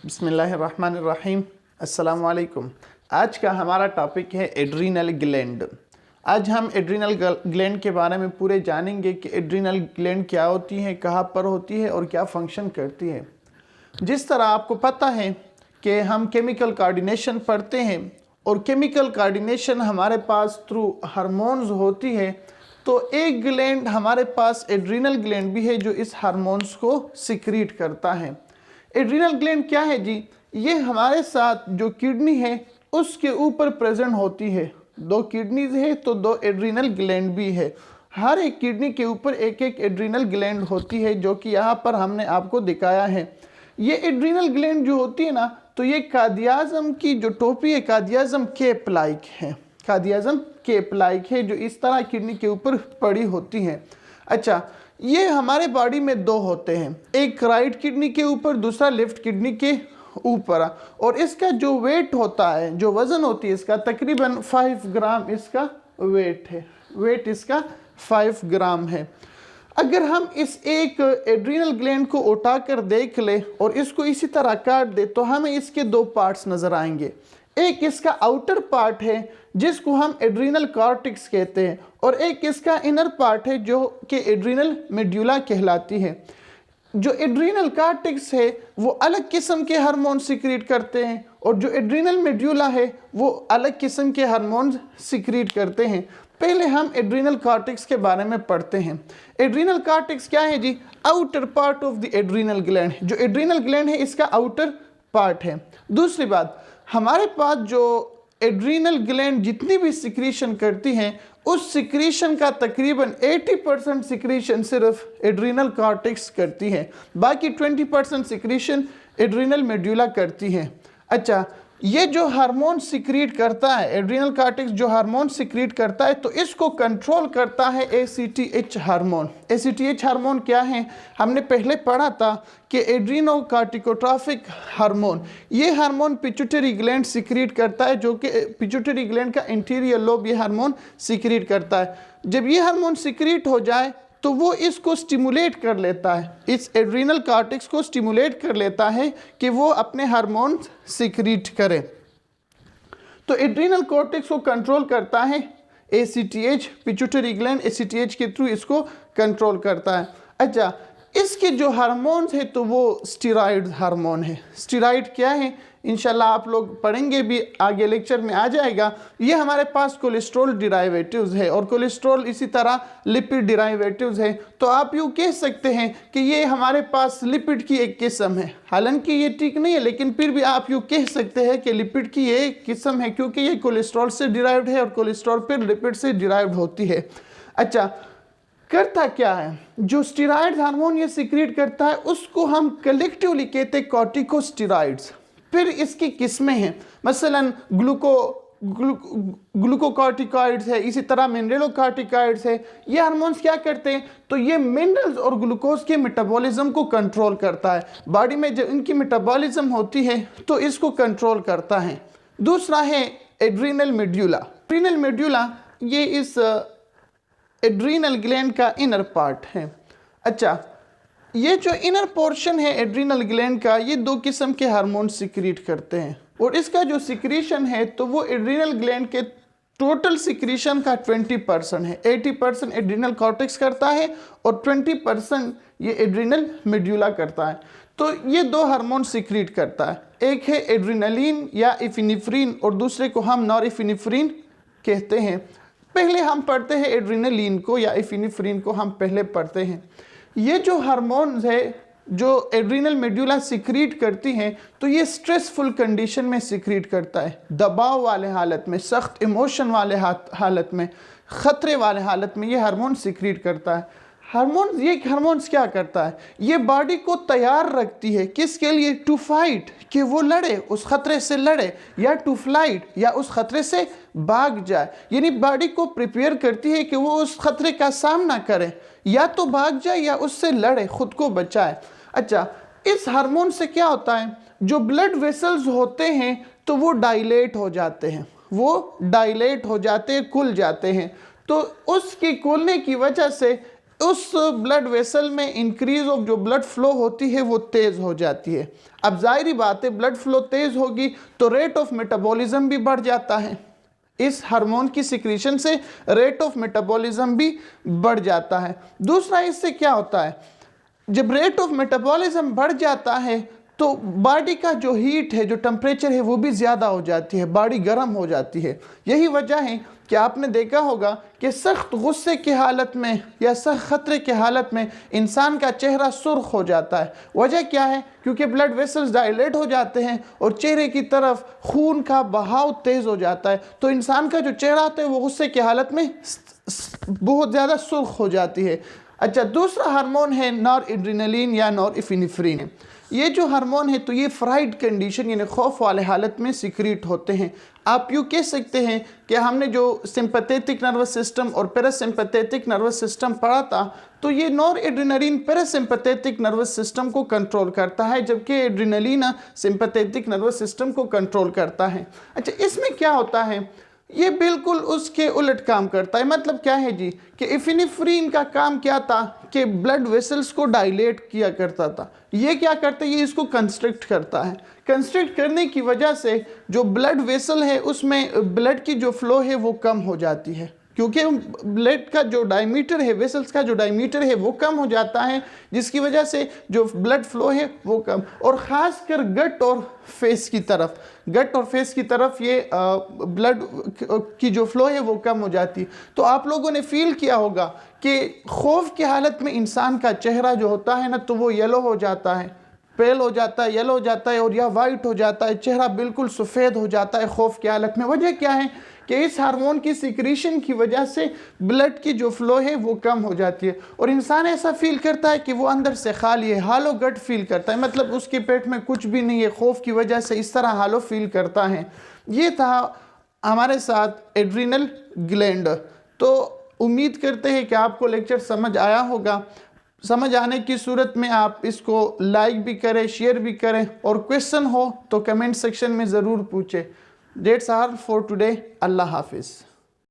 बिस्मिल्लाहिर्रहमानिर्रहीम। अस्सलाम वालेकुम। आज का हमारा टॉपिक है एड्रीनल ग्लैंड। आज हम एड्रीनल ग्लैंड के बारे में पूरे जानेंगे कि एड्रीनल ग्लैंड क्या होती है, कहाँ पर होती है और क्या फंक्शन करती है। जिस तरह आपको पता है कि हम केमिकल कोऑर्डिनेशन पढ़ते हैं और केमिकल कोऑर्डिनेशन हमारे पास थ्रू हार्मोन्स होती है, तो एक ग्लैंड हमारे पास एड्रीनल ग्लैंड भी है जो इस हार्मोन्स को सिक्रीट करता है। एड्रीनल ग्लैंड क्या है जी? ये हमारे साथ जो किडनी है उसके ऊपर प्रेजेंट होती है। दो किडनीज है तो दो एड्रीनल ग्लैंड भी है। हर एक किडनी के ऊपर एक एक एड्रीनल ग्लैंड होती है, जो कि यहाँ पर हमने आपको दिखाया है। ये एड्रीनल ग्लैंड जो होती है ना, तो ये कार्डियाज्म की जो टोपी है, कार्डियाज्म केप लाइक है। कार्डियाज्म केप लाइक है जो इस तरह किडनी के ऊपर पड़ी होती है। अच्छा, ये हमारे बॉडी में दो होते हैं, एक राइट किडनी के ऊपर, दूसरा लेफ्ट किडनी के ऊपर। और इसका जो वेट होता है, जो वज़न होती है इसका, तकरीबन 5 ग्राम इसका वेट है। वेट इसका 5 ग्राम है। अगर हम इस एक एड्रीनल ग्लैंड को उठाकर देख ले और इसको इसी तरह काट दे, तो हमें इसके दो पार्ट्स नज़र आएंगे। एक इसका आउटर पार्ट है जिसको हम एड्रीनल कॉर्टेक्स कहते हैं, और एक इसका इनर पार्ट है जो कि एड्रीनल मेड्यूला कहलाती है। जो एड्रीनल कॉर्टेक्स है वो अलग किस्म के हार्मोन सिक्रीट करते हैं, और जो एड्रीनल मेड्यूला है वो अलग किस्म के हार्मोन सिक्रीट करते हैं। पहले हम एड्रीनल कॉर्टेक्स के बारे में पढ़ते हैं। एड्रीनल कॉर्टेक्स क्या है जी? Outer part of the adrenal gland. जो एड्रीनल ग्लैंड है इसका आउटर पार्ट है। दूसरी बात, हमारे पास जो एड्रीनल ग्लैंड जितनी भी सिक्रीशन करती हैं, उस सिक्रीशन का तकरीबन 80% सिक्रीशन सिर्फ एड्रीनल कॉर्टेक्स करती है, बाकी 20% सिक्रीशन एड्रीनल मेड्यूला करती है। अच्छा, ये जो हार्मोन सिक्रीट करता है, एड्रीनल कॉर्टेक्स जो हार्मोन सिक्रीट करता है, तो इसको कंट्रोल करता है ACTH हार्मोन। ACTH हार्मोन क्या है? हमने पहले पढ़ा था कि एड्रीनो कार्टिकोट्रॉफिक हार्मोन, ये हार्मोन पिट्यूटरी ग्लैंड सिक्रीट करता है, जो कि पिट्यूटरी ग्लैंड का इंटीरियर लोब ये हार्मोन सिक्रीट करता है। जब ये हार्मोन सिक्रीट हो जाए तो वो इसको स्टिमुलेट कर लेता है, इस एड्रीनल कॉर्टेक्स को स्टिमुलेट कर लेता है कि वो अपने हार्मोन सिक्रीट करे। तो एड्रीनल कॉर्टेक्स को कंट्रोल करता है ACTH, पिट्यूटरी ग्लैंड ACTH के थ्रू इसको कंट्रोल करता है। अच्छा, इसके जो हार्मोन्स है तो वो स्टेरॉइड हार्मोन है। स्टेरॉइड क्या है इंशाल्लाह आप लोग पढ़ेंगे भी, आगे लेक्चर में आ जाएगा। ये हमारे पास कोलेस्ट्रॉल डिराइवेटिव्स है, और कोलेस्ट्रॉल इसी तरह लिपिड डिराइवेटिव्स है। तो आप यूँ कह सकते हैं कि ये हमारे पास लिपिड की एक किस्म है। हालांकि ये ठीक नहीं है, लेकिन फिर भी आप यूँ कह सकते हैं कि लिपिड की ये एक किस्म है, क्योंकि ये कोलेस्ट्रॉल से डिराइव्ड है और कोलेस्ट्रॉल फिर लिपिड से डिराइव्ड होती है। अच्छा, करता क्या है? जो स्टेरॉइड हार्मोन ये सिक्रीट करता है उसको हम कलेक्टिवली कहते हैं कॉर्टिकोस्टेरॉइड्स। फिर इसकी किस्में हैं, मसलन ग्लूकोकॉर्टिकॉइड्स है, इसी तरह मिनरलोकॉर्टिकॉइड्स है। ये हार्मोन्स क्या करते हैं? तो ये मिनरल्स और ग्लूकोज के मेटाबॉलिज्म को कंट्रोल करता है। बॉडी में जब इनकी मेटाबॉलिज्म होती है तो इसको कंट्रोल करता है। दूसरा है एड्रीनल मेड्यूला। एड्रीनल मेड्यूला ये इस एड्रीनल ग्लैंड का इनर पार्ट है। अच्छा, ये जो इनर पोर्शन है एड्रीनल ग्लैंड का, ये दो किस्म के हार्मोन सिक्रीट करते हैं, और इसका जो सिक्रीशन है तो वो एड्रीनल ग्लैंड के टोटल सिक्रीशन का 20% है। 80% एड्रीनल कॉर्टेक्स करता है और 20% ये एड्रीनल मेड्यूला करता है। तो ये दो हार्मोन सिक्रीट करता है, एक है एड्रीनलिन या इफिनेफ्रिन और दूसरे को हम नॉरएपिनेफ्रिन कहते हैं। पहले हम पढ़ते हैं एड्रीनलिन को या इफिनेफ्रिन को, हम पहले पढ़ते हैं। ये जो हार्मोन्स है जो एड्रीनल मेड्यूला सिक्रीट करती हैं, तो ये स्ट्रेसफुल कंडीशन में सिक्रीट करता है, दबाव वाले हालत में, सख्त इमोशन वाले हालत में, ख़तरे वाले हालत में ये हार्मोन सिक्रीट करता है। ये हार्मोन्स क्या करता है? ये बॉडी को तैयार रखती है किसके लिए? टू फाइट, कि वो लड़े, उस खतरे से लड़े, या टू फ्लाइट, या उस खतरे से भाग जाए। यानी बॉडी को प्रिपेयर करती है कि वो उस खतरे का सामना करे, या तो भाग जाए या उससे लड़े, खुद को बचाए। अच्छा, इस हार्मोन से क्या होता है? जो ब्लड वेसल्स होते हैं तो वो डायलेट हो जाते हैं, खुल जाते हैं। तो उसके खुलने की वजह से उस ब्लड वेसल में इंक्रीज ऑफ जो ब्लड फ्लो होती है वो तेज़ हो जाती है। अब जाहिर बात है ब्लड फ्लो तेज़ होगी तो रेट ऑफ मेटाबॉलिज्म भी बढ़ जाता है। इस हार्मोन की सिक्रीशन से रेट ऑफ मेटाबॉलिज्म भी बढ़ जाता है। दूसरा, इससे क्या होता है, जब रेट ऑफ मेटाबॉलिज्म बढ़ जाता है तो बॉडी का जो हीट है, जो टेम्परेचर है, वो भी ज़्यादा हो जाती है, बॉडी गर्म हो जाती है। यही वजह है कि आपने देखा होगा कि सख्त गुस्से की हालत में या सख्त ख़तरे की हालत में इंसान का चेहरा सुर्ख हो जाता है। वजह क्या है? क्योंकि ब्लड वेसल्स डायलेट हो जाते हैं और चेहरे की तरफ खून का बहाव तेज़ हो जाता है, तो इंसान का जो चेहरा होता है वो गुस्से की हालत में बहुत ज़्यादा सुर्ख हो जाती है। अच्छा, दूसरा हार्मोन है नॉरएड्रेनालिन या नॉरएपिनेफ्रिन। ये जो हार्मोन है तो ये फ्राइड कंडीशन यानी खौफ वाले हालत में सिक्रीट होते हैं। आप यूँ कह सकते हैं कि हमने जो सिंपैथेटिक नर्वस सिस्टम और पैरासिम्पैथेटिक नर्वस सिस्टम पढ़ा था, तो ये नॉरएड्रेनालिन पैरासिम्पैथेटिक नर्वस सिस्टम को कंट्रोल करता है, जबकि एड्रेनालिन सिंपैथेटिक नर्वस सिस्टम को कंट्रोल करता है। अच्छा, इसमें क्या होता है, ये बिल्कुल उसके उलट काम करता है। मतलब क्या है जी कि एपिनेफ्रिन का काम क्या था कि ब्लड वेसल्स को डायलेट किया करता था, ये क्या करता है, ये इसको कंस्ट्रिक्ट करता है। कंस्ट्रिक्ट करने की वजह से जो ब्लड वेसल है उसमें ब्लड की जो फ्लो है वो कम हो जाती है, क्योंकि ब्लड का जो डायमीटर है, वेसल्स का जो डायमीटर है वो कम हो जाता है, जिसकी वजह से जो ब्लड फ्लो है वो कम, और ख़ासकर गट और फेस की तरफ ये ब्लड की जो फ्लो है वो कम हो जाती है। तो आप लोगों ने फील किया होगा कि खौफ की हालत में इंसान का चेहरा जो होता है ना, तो वो येलो हो जाता है, पेल हो जाता है, येलो हो जाता है और या वाइट हो जाता है, चेहरा बिल्कुल सफ़ेद हो जाता है खौफ की हालत में। वजह क्या है कि इस हार्मोन की सिक्रीशन की वजह से ब्लड की जो फ्लो है वो कम हो जाती है और इंसान ऐसा फील करता है कि वो अंदर से खाली है, हालो गट फील करता है, मतलब उसके पेट में कुछ भी नहीं है, खौफ की वजह से इस तरह हालो फील करता है। ये था हमारे साथ एड्रिनल ग्लैंड। तो उम्मीद करते हैं कि आपको लेक्चर समझ आया होगा। समझ आने की सूरत में आप इसको लाइक भी करें, शेयर भी करें, और क्वेश्चन हो तो कमेंट सेक्शन में ज़रूर पूछें। That's are for today. अल्लाह हाफिज़।